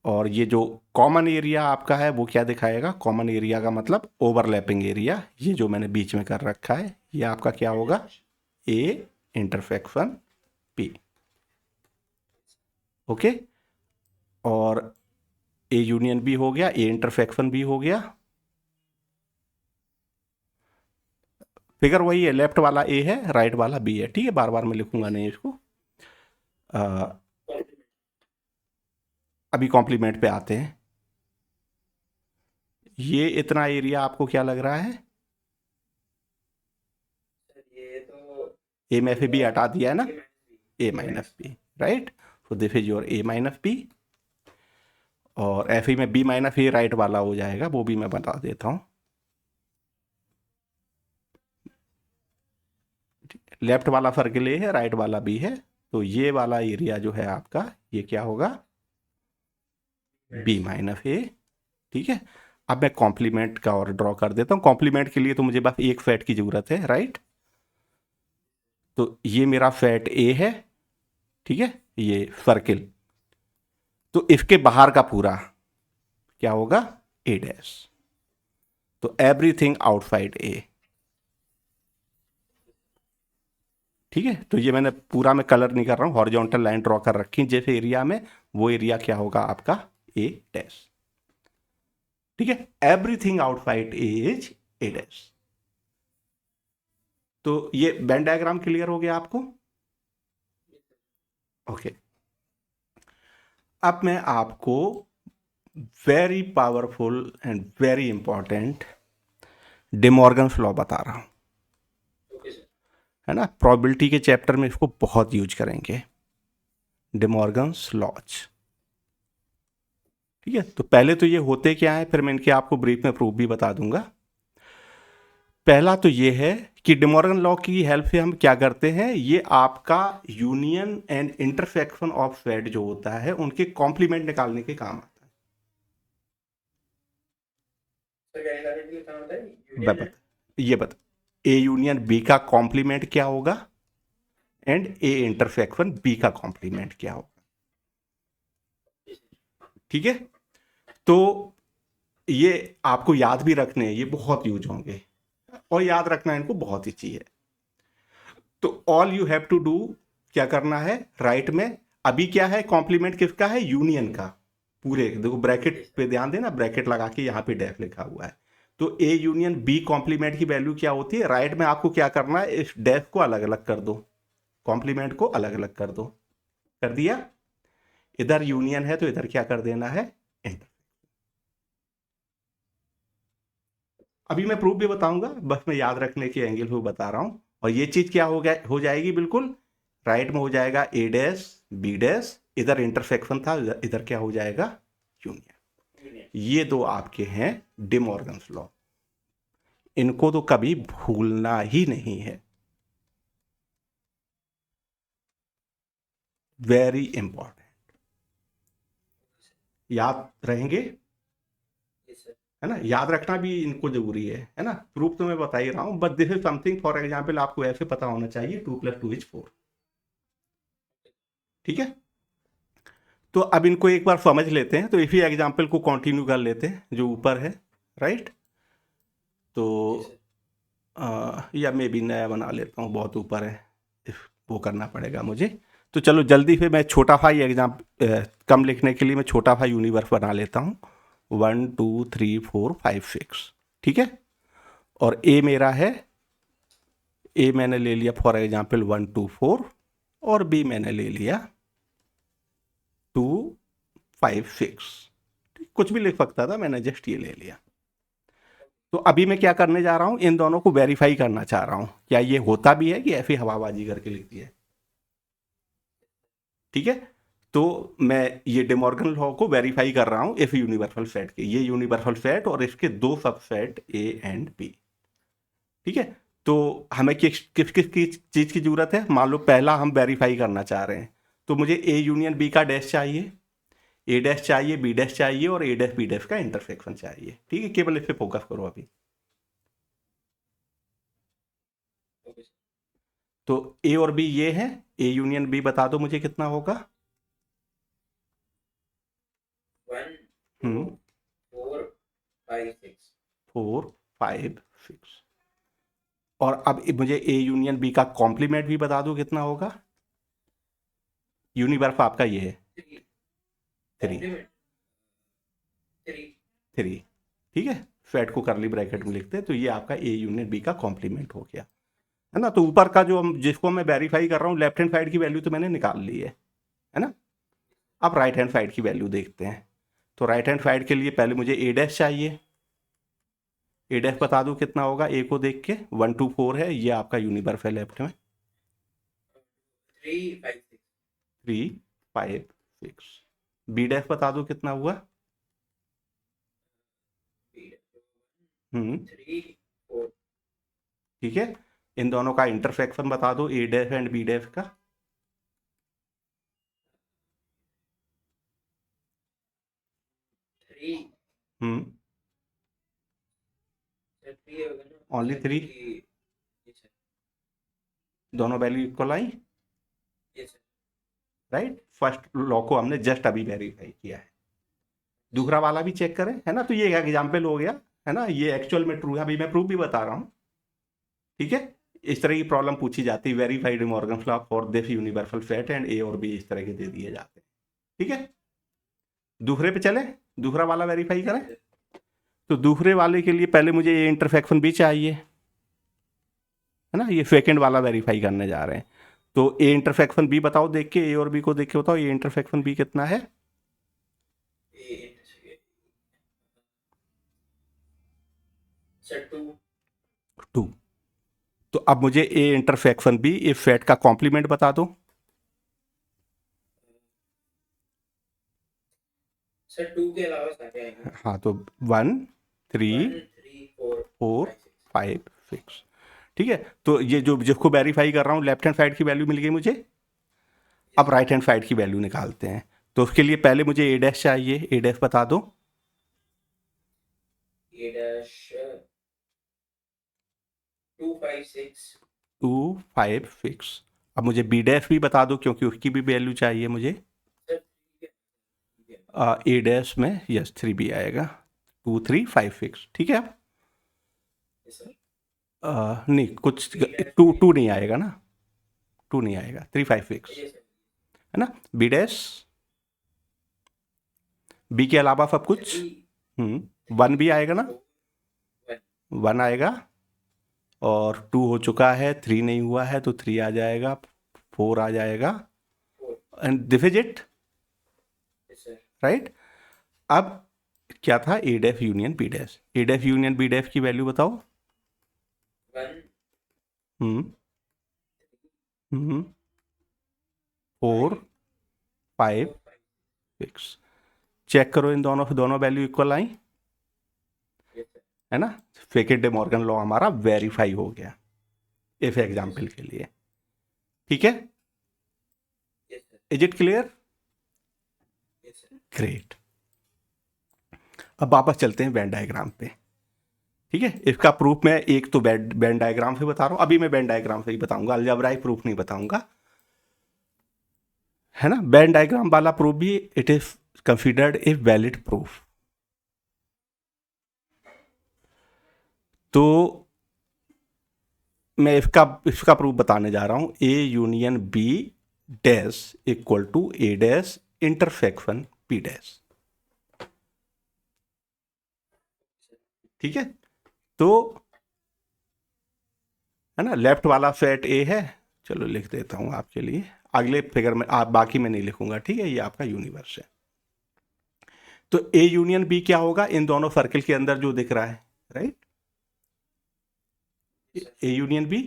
और ये जो कॉमन एरिया आपका है वो क्या दिखाएगा? कॉमन एरिया का मतलब ओवरलैपिंग एरिया, ये जो मैंने बीच में कर रखा है, ये आपका क्या होगा? A intersection B. ओके। और ए यूनियन बी हो गया, ए इंटरसेक्शन बी हो गया। फिगर वही है, लेफ्ट वाला ए है, राइट वाला बी है, ठीक है। बार बार मैं लिखूंगा नहीं इसको। अभी कॉम्प्लीमेंट पे आते हैं। ये इतना एरिया आपको क्या लग रहा है? ये तो ए में से बी हटा दिया है ना, A minus B, right. So this is your A minus B, और एफ में बी माइनस ए राइट वाला हो जाएगा, वो भी मैं बता देता हूं। लेफ्ट वाला सर्किल ए है, राइट वाला बी है, तो ये वाला एरिया जो है आपका, ये क्या होगा? बी माइनस ए, ठीक है। अब मैं कॉम्प्लीमेंट का और ड्रॉ कर देता हूं। कॉम्प्लीमेंट के लिए तो मुझे बस एक सेट की जरूरत है, राइट। तो ये मेरा सेट ए है, ठीक है, ये सर्किल। तो इसके बाहर का पूरा क्या होगा? ए डैश। तो एवरीथिंग आउटसाइड ए, ठीक है। तो ये मैंने पूरा में कलर नहीं कर रहा हूं, हॉरिजॉन्टल लाइन ड्रॉ कर रखी जैसे एरिया में, वो एरिया क्या होगा आपका? ए डैश, ठीक है। Everything outside A is a dash. तो ये वेन डायग्राम क्लियर हो गया आपको? ओके। अब मैं आपको very powerful and very important day Morgan's law बता रहा हूं। है ना, प्रोबेबिलिटी के चैप्टर में इसको बहुत यूज करेंगे, डे मॉर्गन्स लॉज। ठीक है, तो पहले तो ये होते क्या है, फिर मैं इनके आपको ब्रीफ में प्रूफ भी बता दूंगा। पहला तो ये है कि डे मॉर्गन लॉ की हेल्प से हम क्या करते हैं, ये आपका union and intersection of set जो होता है उनके कॉम्प्लीमेंट निकालने के काम आता है। ये बता, ए यूनियन बी का कॉम्प्लीमेंट क्या होगा एंड ए इंटरसेक्शन बी का कॉम्प्लीमेंट क्या होगा। ठीक है, तो ये आपको याद भी रखने हैं, ये बहुत यूज होंगे और याद रखना इनको बहुत ही है। तो all you have to do क्या करना है, राइट में अभी क्या है, कॉम्प्लीमेंट किसका है, यूनियन का। पूरे देखो ब्रैकेट पे ध्यान देना, ब्रैकेट लगा के यहाँ पे डेफ लिखा हुआ है। तो ए यूनियन बी कॉम्प्लीमेंट की वैल्यू क्या होती है, राइट में आपको क्या करना है, इस डेफ को अलग अलग कर दो, कॉम्प्लीमेंट को अलग अलग कर दो। कर दिया, इधर यूनियन है तो इधर क्या कर देना है, इंटर। अभी मैं प्रूफ भी बताऊंगा, बस मैं याद रखने के एंगल को बता रहा हूं। और ये चीज क्या हो जाएगी, बिल्कुल राइट में हो जाएगा ए डैश बी डैश, इधर इंटरसेक्शन था, इधर क्या हो जाएगा, यूनियन। ये दो आपके हैं डे मॉर्गन्स लॉ, इनको तो कभी भूलना ही नहीं है, वेरी इंपॉर्टेंट, याद रहेंगे, है ना, याद रखना भी इनको जरूरी है ना। प्रूफ तो मैं बता ही रहा हूं, but this is something for example आपको ऐसे पता होना चाहिए 2+2 = 4। ठीक है, तो अब इनको एक बार समझ लेते हैं, तो इसी एग्जाम्पल को कंटिन्यू कर लेते हैं जो ऊपर है, राइट। तो या मैं भी नया बना लेता हूँ, बहुत ऊपर है, वो करना पड़ेगा मुझे। तो चलो जल्दी से मैं छोटा फाई कम लिखने के लिए मैं छोटा फाई यूनिवर्स बना लेता हूँ, 1 2 3 4 5 6। ठीक है, और ए मेरा है, ए मैंने ले लिया फॉर एग्जाम्पल 1 2 4, और बी मैंने ले लिया 2 5 6। कुछ भी लिख सकता था, मैंने जस्ट ये ले लिया। तो अभी मैं क्या करने जा रहा हूं, इन दोनों को वेरीफाई करना चाह रहा हूं, क्या ये होता भी है कि ऐसे हवाबाजी करके लिख दिया है। ठीक है, तो मैं ये डे मॉर्गन लॉ को वेरीफाई कर रहा हूं इस यूनिवर्सल सेट के, ये यूनिवर्सल सेट और इसके दो सबसेट ए एंड बी। ठीक है, तो हमें किस किस किस चीज की जरूरत है, मान लो पहला हम वेरीफाई करना चाह रहे हैं, तो मुझे ए यूनियन बी का डैश चाहिए, ए डैश चाहिए, बी डैश चाहिए, और ए डैश बी डैश का इंटरसेक्शन चाहिए। ठीक है, केवल इस पे फोकस करो अभी। तो ए और बी ये है, ए यूनियन बी बता दो मुझे कितना होगा। 1 2 4 5 6 4 5 6। और अब मुझे ए यूनियन बी का कॉम्प्लीमेंट भी बता दो कितना होगा। यूनिवर्स आपका ये है 3 3। ठीक है, फेट को करली ब्रैकेट में लिखते हैं, तो ये आपका ए यूनियन बी का कॉम्प्लीमेंट हो गया, है ना। तो ऊपर का जो जिसको मैं वेरीफाई कर रहा हूँ, लेफ्ट हैंड साइड की वैल्यू तो मैंने निकाल ली है ना। अब राइट हैंड साइड की वैल्यू देखते हैं। तो राइट हैंड साइड के लिए पहले मुझे ए डैश चाहिए, ए डैश बता दूं कितना होगा, ए को देख के 1 2 4 है, ये आपका यूनिवर्स है लेफ्ट में 3 5 6 3 5 6। बी डैश बता दो कितना हुआ, 3 4 ठीक है। इन दोनों का इंटरसेक्शन बता दो, ए डैश एंड बी डैश का, 3 ओनली 3, दोनों वैल्यू इक्वल आई, राइट। फर्स्ट लॉ को हमने जस्ट अभी वेरीफाई किया है, दूसरा वाला भी चेक करें, है ना। तो ये एग्जाम्पल हो गया, है ना, ये एक्चुअल में ट्रू है, अभी मैं प्रूफ भी बता रहा हूँ। ठीक है, इस तरह की प्रॉब्लम पूछी जाती है, verified Morgan law for this universal set, and A और बी इस तरह के दे दिए जाते हैं। ठीक है, दूसरे पे चले, दूसरा वाला वेरीफाई करें। तो दूसरे वाले के लिए पहले मुझे ये इंटरसेक्शन भी चाहिए, है ना, ये सेकंड वाला वेरीफाई करने जा रहे हैं। तो ए इंटरसेक्शन बी बताओ, देख के ए और बी को देख के बताओ, ये इंटरसेक्शन बी कितना है, 2। तो अब मुझे ए इंटरसेक्शन बी इस सेट का कॉम्प्लीमेंट बता दो। सर 2 के अलावा सारे आएंगे। हाँ, तो 1 3 1 3 4 4 5 6। 5 6। ठीक है, तो ये जो जिसको वेरीफाई कर रहा हूँ लेफ्ट हैंड साइड की वैल्यू मिल गई मुझे। अब राइट हैंड साइड की वैल्यू निकालते हैं। तो उसके लिए पहले मुझे ए डैश चाहिए, ए डैश बता दो। ए डैश 2 5 6। 2 5 6। अब मुझे बी डैश भी बता दो क्योंकि उसकी भी वैल्यू चाहिए मुझे। सर ए डैश में यस 3 भी आएगा। 2 3 5 6 ठीक है। सर नहीं, कुछ 2 नहीं आएगा ना, 2 नहीं आएगा, 3 5 6 है ना। बी डैश, बी के अलावा सब कुछ 1 भी आएगा ना, 1 आएगा। और 2 हो चुका है, 3 नहीं हुआ है तो 3 आ जाएगा, 4 आ जाएगा and this is it, right. अब क्या था, ए डैश यूनियन बी डैश, ए डैश यूनियन बी डैश की वैल्यू बताओ। 1 हम्म 4 5 6। चेक करो इन दोनों वैल्यू इक्वल आई है ना। सेकेंड डे मॉर्गन लॉ हमारा वेरीफाई हो गया इस एग्जाम्पल के लिए। ठीक है, इज इट क्लियर? ग्रेट। अब वापस चलते हैं वेन डायग्राम पे। ठीक है, इसका प्रूफ मैं एक तो वेन डायग्राम से बता रहा हूं, अभी मैं वेन डायग्राम से ही बताऊंगा, अलजेब्राइक प्रूफ नहीं बताऊंगा, है ना। वेन डायग्राम वाला प्रूफ भी it is considered a valid proof. तो मैं इसका प्रूफ बताने जा रहा हूं, A union B dash equal to A dash intersection B dash. ठीक है, तो है ना, लेफ्ट वाला सेट ए है, चलो लिख देता हूं आपके लिए, अगले फिगर में आप बाकी में नहीं लिखूंगा, ठीक है, ये आपका यूनिवर्स है। तो ए यूनियन बी क्या होगा, इन दोनों सर्किल के अंदर जो दिख रहा है, right, A union B,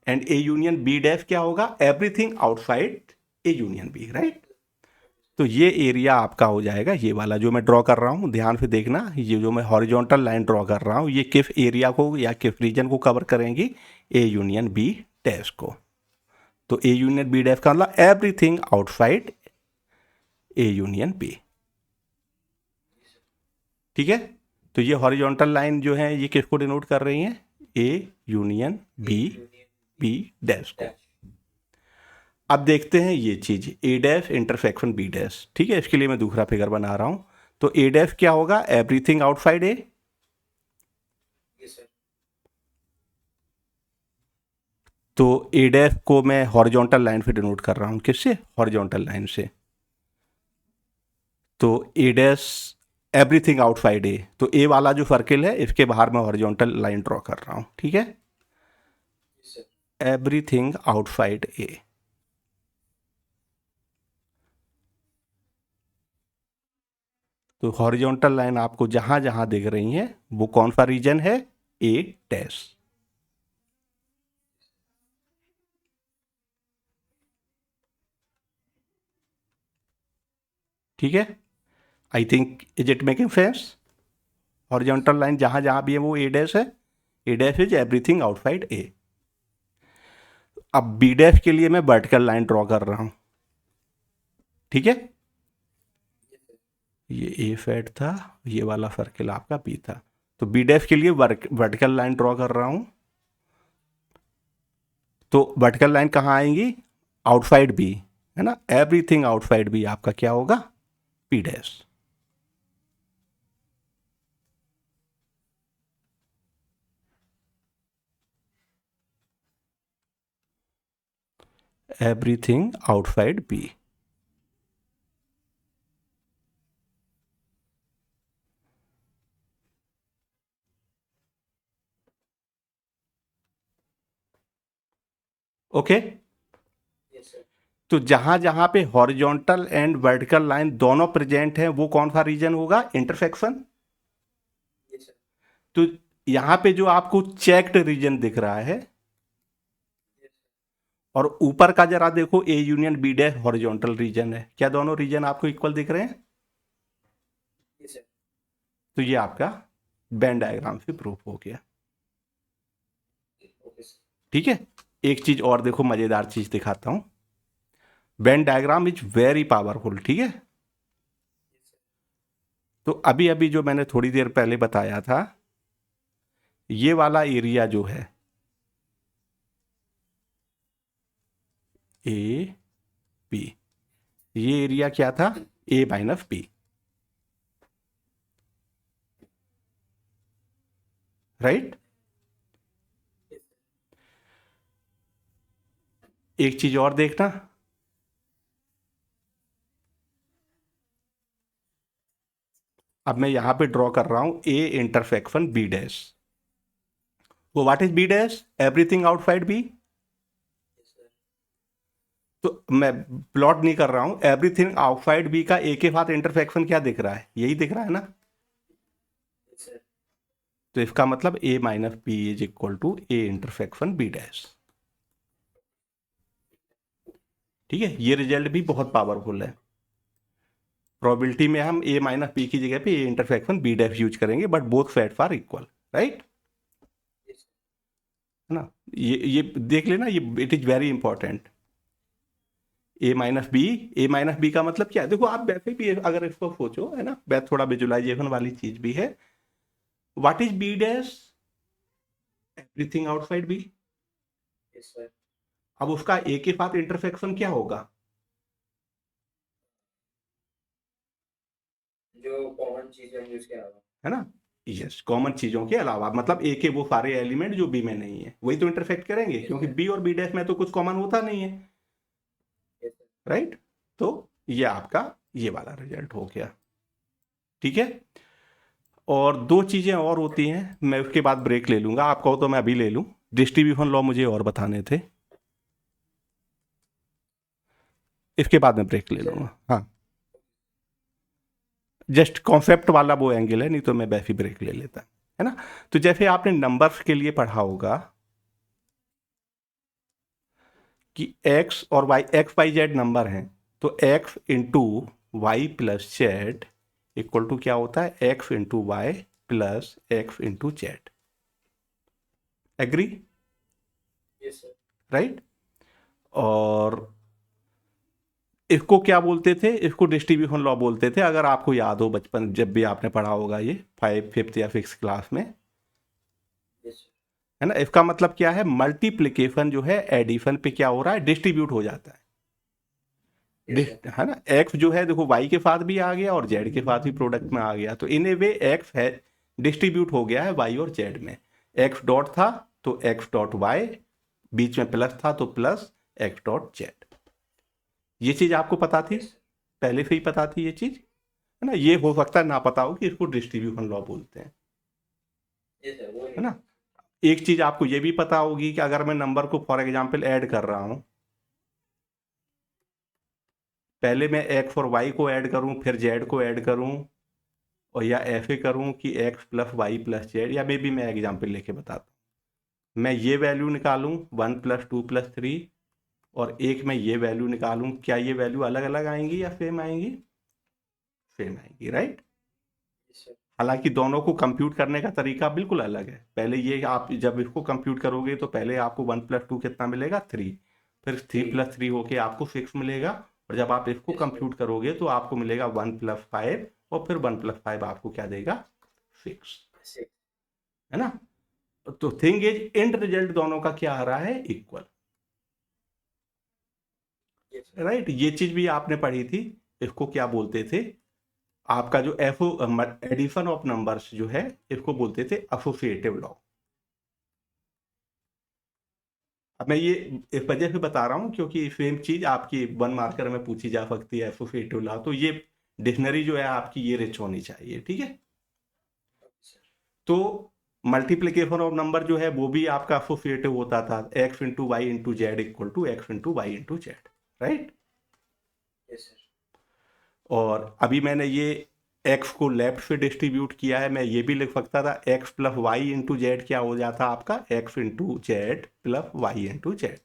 and A union B dash क्या होगा, everything outside A union B, right. तो ये एरिया आपका हो जाएगा, ये वाला जो मैं ड्रॉ कर रहा हूँ, ध्यान से देखना, ये जो मैं हॉरिजॉन्टल लाइन ड्रॉ कर रहा हूँ, ये किस एरिया को या किस रीजन को कवर करेंगी, ए यूनियन बी डैश को। तो ए यूनियन बी डैश का मतलब everything outside A union B. ठीक है, तो ये हॉरिजॉन्टल लाइन जो है ये किसको डिनोट कर रही है, A union B B dash को। अब देखते हैं ये चीज, A dash intersection B dash. ठीक है, इसके लिए मैं दूसरा फिगर बना रहा हूं। तो ए डैश क्या होगा, एवरीथिंग आउटसाइड ए। तो ए डैश को मैं हॉरिजॉन्टल लाइन से डिनोट कर रहा हूं, किससे, हॉरिजॉन्टल लाइन से। तो ए डैश एवरीथिंग आउटसाइड ए, तो ए वाला जो सर्किल है इसके बाहर मैं हॉरिजॉन्टल लाइन ड्रॉ कर रहा हूं। ठीक है, एवरीथिंग आउटसाइड ए। तो हॉरिजॉन्टल लाइन आपको जहां जहां दिख रही है वो कौन सा रीजन है, ए डैश। ठीक है, I think is it making sense. Horizontal line जहां जहां भी है वो ए डैश है, ए डैश इज एवरीथिंग आउटसाइड ए। अब बी डैश के लिए मैं वर्टिकल लाइन ड्रॉ कर रहा हूं। ठीक है, ये ए सेट था, ये वाला सर्किल आपका बी था, तो बी डैश के लिए वर्टिकल लाइन ड्रॉ कर रहा हूं। तो वर्टिकल लाइन कहाँ आएंगी, आउटसाइड बी, है ना, एवरीथिंग आउटसाइड बी आपका क्या होगा, P dash. Everything outside B. Okay, तो जहां जहां पे हॉरिजॉन्टल एंड वर्टिकल लाइन दोनों प्रेजेंट हैं वो कौन सा रीजन होगा, इंटरसेक्शन। तो यहां पे जो आपको चेक्ड रीजन दिख रहा है, और ऊपर का जरा देखो, A union B dash horizontal region है, क्या दोनों रीजन आपको इक्वल दिख रहे हैं? yes sir, तो ये आपका वेन डायग्राम से प्रूफ हो गया। okay sir, ठीक है, एक चीज और देखो, मजेदार चीज दिखाता हूं। Venn diagram is very powerful, ठीक है। तो अभी अभी जो मैंने थोड़ी देर पहले बताया था, ये वाला एरिया जो है ए बी, ये एरिया क्या था? ए माइनस बी, राइट। एक चीज और देखना, अब मैं यहां पे ड्रॉ कर रहा हूं ए इंटरसेक्शन बी डैश। वो what is B dash? Everything outside B. yes sir, तो मैं प्लॉट नहीं कर रहा हूं, एवरीथिंग आउटसाइड बी का ए के साथ इंटरसेक्शन क्या दिख रहा है? यही दिख रहा है ना। yes sir, तो इसका मतलब A minus B is equal to A intersection B dash. ठीक है, ये रिजल्ट भी बहुत पावरफुल है। प्रोबेबिलिटी में हम ए माइनस बी की जगह पे A intersection B dash use करेंगे, but both sets are equal, right, yes sir, है ना। ये देख लेना, ये it is very important. A minus B का मतलब क्या है? देखो आप वैसे भी अगर इसको सोचो, है ना, थोड़ा विजुअलाइजेशन वाली चीज भी है। What is B dash? Everything outside B. yes sir, अब उसका ए के साथ इंटरसेक्शन क्या होगा? जो कॉमन चीज है उसके अलावा, है ना, यस, कॉमन चीजों के अलावा, मतलब ए के वो सारे एलिमेंट जो बी में नहीं है वही तो इंटरसेक्ट करेंगे, क्योंकि बी और बी डैश में तो कुछ कॉमन होता नहीं है, yes sir, राइट। तो ये आपका ये वाला रिजल्ट हो गया, ठीक है। और दो चीजें और होती हैं, मैं उसके बाद ब्रेक ले लूंगा, आप कहो तो मैं अभी ले लूं। डिस्ट्रीब्यूशन लॉ मुझे और बताने थे, इसके बाद में ब्रेक ले लूंगा। हाँ, जस्ट कॉन्सेप्ट वाला वो एंगल है, नहीं तो मैं वैसे ब्रेक ले लेता, है ना। तो जैसे आपने नंबर्स के लिए पढ़ा होगा कि x और y, X Y Z number हैं, तो x into Y plus Z equal to क्या होता है? x into Y plus X into Z. Agree? yes sir, right. और इसको क्या बोलते थे? इसको डिस्ट्रीब्यूशन लॉ बोलते थे, अगर आपको याद हो बचपन जब भी आपने पढ़ा होगा ये 5th या 6th क्लास में, yes sir, है ना। इसका मतलब क्या है? मल्टीप्लिकेशन जो है एडिशन पे क्या हो रहा है? डिस्ट्रीब्यूट हो जाता है, yes sir, है ना। एक्स जो है देखो वाई के साथ भी आ गया और जेड के साथ भी प्रोडक्ट में आ गया, तो इन ए वे एक्स है डिस्ट्रीब्यूट हो गया है वाई और जेड में। एक्स डॉट था तो एक्स डॉट वाई, बीच में प्लस था तो प्लस एक्स डॉट जेड। ये चीज आपको पता थी? yes sir, पहले से ही पता थी ये चीज, है ना। ये हो सकता है ना पता हो कि इसको डिस्ट्रीब्यूशन लॉ बोलते हैं, yes sir, वो है ना। एक चीज आपको ये भी पता होगी कि अगर मैं नंबर को फॉर एग्जाम्पल ऐड कर रहा हूं, पहले मैं एक्स और वाई को ऐड करूं फिर जेड को ऐड करूं, और या ऐसे करूं कि X plus Y plus Z, या मे बी मैं एग्जाम्पल लेके बताता हूं। मैं ये वैल्यू निकालूं 1 प्लस 2 प्लस 3, और एक मैं ये वैल्यू निकालूं, क्या ये वैल्यू अलग अलग आएंगी या सेम आएंगी? सेम आएंगी, राइट। yes sir, हालांकि दोनों को कंप्यूट करने का तरीका बिल्कुल अलग है। पहले ये आप जब इसको कंप्यूट करोगे तो पहले आपको 1 प्लस 2 कितना मिलेगा? 3, फिर 3 प्लस 3 होके आपको 6 मिलेगा, और जब आप इसको yes sir, कंप्यूट करोगे तो आपको मिलेगा 1 प्लस 5, और फिर 1 प्लस 5 आपको क्या देगा? 6, six, है ना। तो थिंग इज एंड रिजल्ट दोनों का क्या आ रहा है? Equal, yes sir, right. ये चीज भी आपने पढ़ी थी, इसको क्या बोलते थे? आपका जो एफो एडिशन ऑफ नंबर्स जो है, इसको बोलते थे एसोसिएटिव लॉ। अब मैं ये इस वजह से बता रहा हूं क्योंकि सेम चीज आपकी 1 मार्कर में पूछी जा सकती है, एसोसिएटिव लॉ, तो ये डिक्शनरी जो है आपकी ये रिच होनी चाहिए, ठीक है। तो मल्टीप्लीकेशन ऑफ नंबर जो है वो भी आपका एसोसिएटिव होता था, X into Y into Z equal to X into Y into Z, right. yes sir, और अभी मैंने ये x को लेफ्ट से डिस्ट्रीब्यूट किया है, मैं ये भी लिख सकता था x plus Y into Z क्या हो जाता आपका? x into Z plus Y into Z,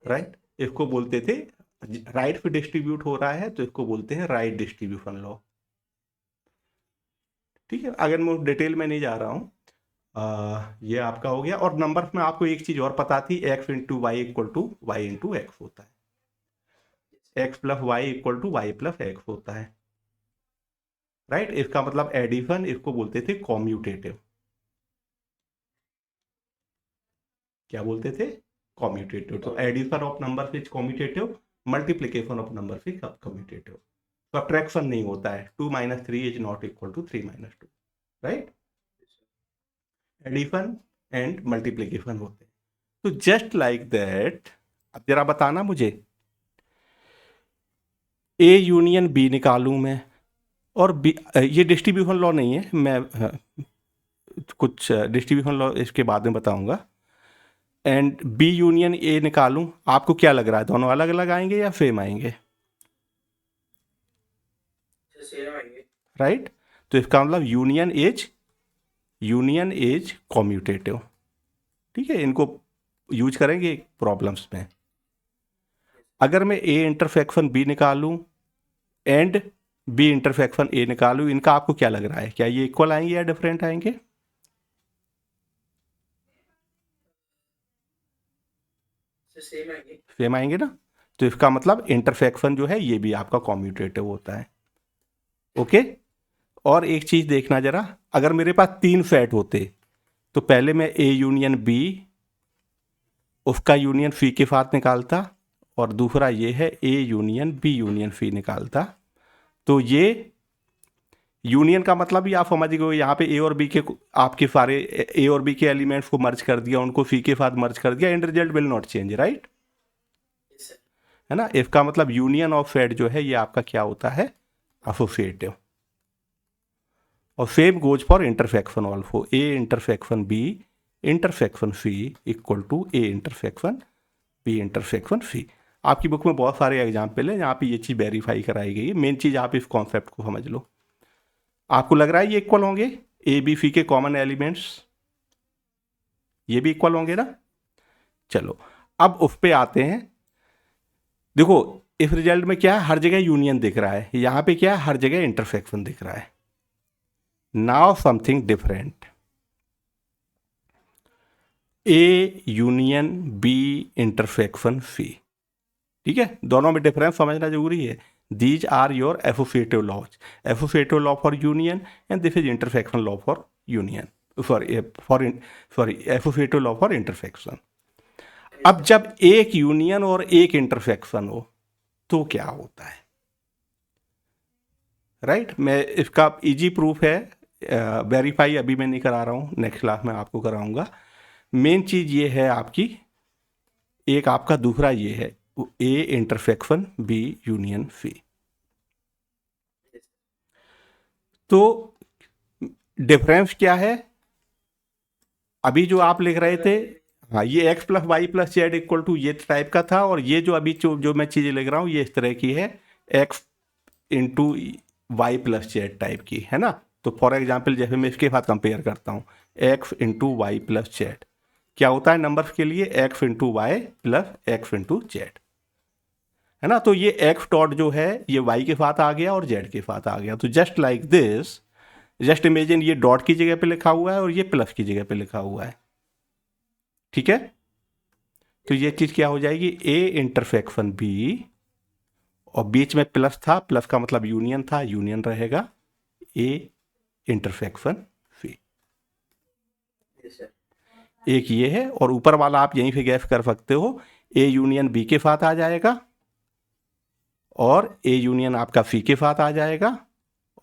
right. इसको बोलते थे, राइट पे डिस्ट्रीब्यूट हो रहा है तो इसको बोलते हैं राइट डिस्ट्रीब्यूशन लॉ। ठीक है, अगर मैं डिटेल में नहीं जा रहा हूँ, ये आपका हो गया। और नंबर्स में आपको एक चीज और पता थी, X into Y equal to Y into X होता है, X plus Y equal to Y plus X होता है, राइट। इसका मतलब एडिशन, इसको बोलते थे कॉम्यूटेटिव। क्या बोलते थे? कॉम्यूटेटिव। तो addition of number is commutative, multiplication of number is commutative. Subtraction नहीं होता है, 2 - 3 is not equal to 3 - 2, right. Addition and multiplication होते हैं। तो जस्ट लाइक दैट, अब जरा बताना मुझे, ए यूनियन बी निकालूं मैं, और बी, ये डिस्ट्रीब्यूशन लॉ नहीं है, मैं कुछ डिस्ट्रीब्यूशन लॉ इसके बाद में बताऊंगा। एंड बी यूनियन ए निकालूं, आपको क्या लग रहा है, दोनों अलग अलग आएंगे या सेम आएंगे? राइट। तो इसका मतलब यूनियन इज कॉम्यूटेटिव। ठीक है, इनको यूज करेंगे प्रॉब्लम्स में। अगर मैं ए इंटरसेक्शन बी निकालूं एंड बी इंटरसेक्शन ए निकालूं, इनका आपको क्या लग रहा है, क्या ये इक्वल आएंगे या डिफरेंट आएंगे? सेम आएंगे ना। तो इसका मतलब इंटरसेक्शन जो है ये भी आपका कॉम्यूटेटिव होता है। ओके। और एक चीज देखना जरा, अगर मेरे पास 3 सेट होते तो पहले मैं ए यूनियन बी, उसका यूनियन सी के साथ निकालता, और दूसरा ये है A union B union C निकालता। तो ये यूनियन का मतलब ही आप समझ गए, यहाँ पे ए और बी के आपके सारे ए और बी के एलिमेंट्स को मर्ज कर दिया, उनको सी के साथ मर्ज कर दिया, and result will not change, right. है ना। इसका मतलब यूनियन ऑफ सेट जो है ये आपका क्या होता है, एसोसिएटिव। और same goes for intersection also, A intersection B intersection C equal to A intersection B intersection C. आपकी बुक में बहुत सारे एग्जाम्पल है जहाँ पे ये चीज़ वेरीफाई कराई गई है। मेन चीज़ आप इस कॉन्सेप्ट को समझ लो। आपको लग रहा है ये इक्वल होंगे, ए बी सी के कॉमन एलिमेंट्स ये भी इक्वल होंगे ना। चलो अब उस पे आते हैं। देखो इस रिजल्ट में क्या है, हर जगह यूनियन दिख रहा है, यहाँ पे क्या है, हर जगह इंटरसेक्शन दिख रहा है। Now something different, A union B intersection C. ठीक है, दोनों में डिफरेंस समझना जरूरी है। These are your associative laws, associative law for union and this is intersection law for union, sorry associative law for intersection. अब जब एक यूनियन और एक इंटरसेक्शन हो तो क्या होता है, राइट। मैं इसका इजी प्रूफ है, वेरीफाई अभी मैं नहीं करा रहा हूँ, नेक्स्ट क्लास में आपको कराऊंगा। मेन चीज ये है आपकी, एक आपका दूसरा ये है A intersection B union C. तो डिफरेंस क्या है, अभी जो आप लिख रहे थे, हाँ ये X plus Y plus Z equal to ये टाइप का था, और ये जो अभी जो मैं चीज़ें लिख रहा हूँ ये इस तरह की है, X into Y plus Z type की, है ना। तो फॉर एग्जाम्पल जैसे मैं इसके साथ कंपेयर करता हूँ, X into Y plus Z क्या होता है नंबर्स के लिए, X into Y plus X into Z, है ना। तो ये एक्स डॉट जो है ये वाई के साथ आ गया और जेड के साथ आ गया। तो just like this, just imagine ये डॉट की जगह पे लिखा हुआ है और ये प्लस की जगह पे लिखा हुआ है। ठीक है, तो ये चीज क्या हो जाएगी, ए इंटरसेक्शन बी, और बीच में प्लस था, प्लस का मतलब यूनियन था, यूनियन रहेगा ए इंटरसेक्शन सी। एक ये है, और ऊपर वाला आप यहीं से गैस कर सकते हो, ए यूनियन बी के साथ आ जाएगा और ए यूनियन आपका सी के साथ आ जाएगा,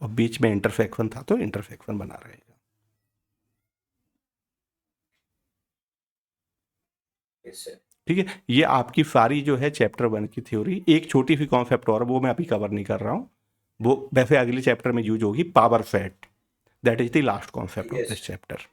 और बीच में इंटरसेक्शन था तो इंटरसेक्शन बना रहेगा। ठीक है, ये आपकी सारी जो है चैप्टर 1 की थ्योरी। एक छोटी सी कॉन्सेप्ट और वो मैं अभी कवर नहीं कर रहा हूँ, वो वैसे अगले चैप्टर में यूज होगी, power set, that is the last concept of this chapter.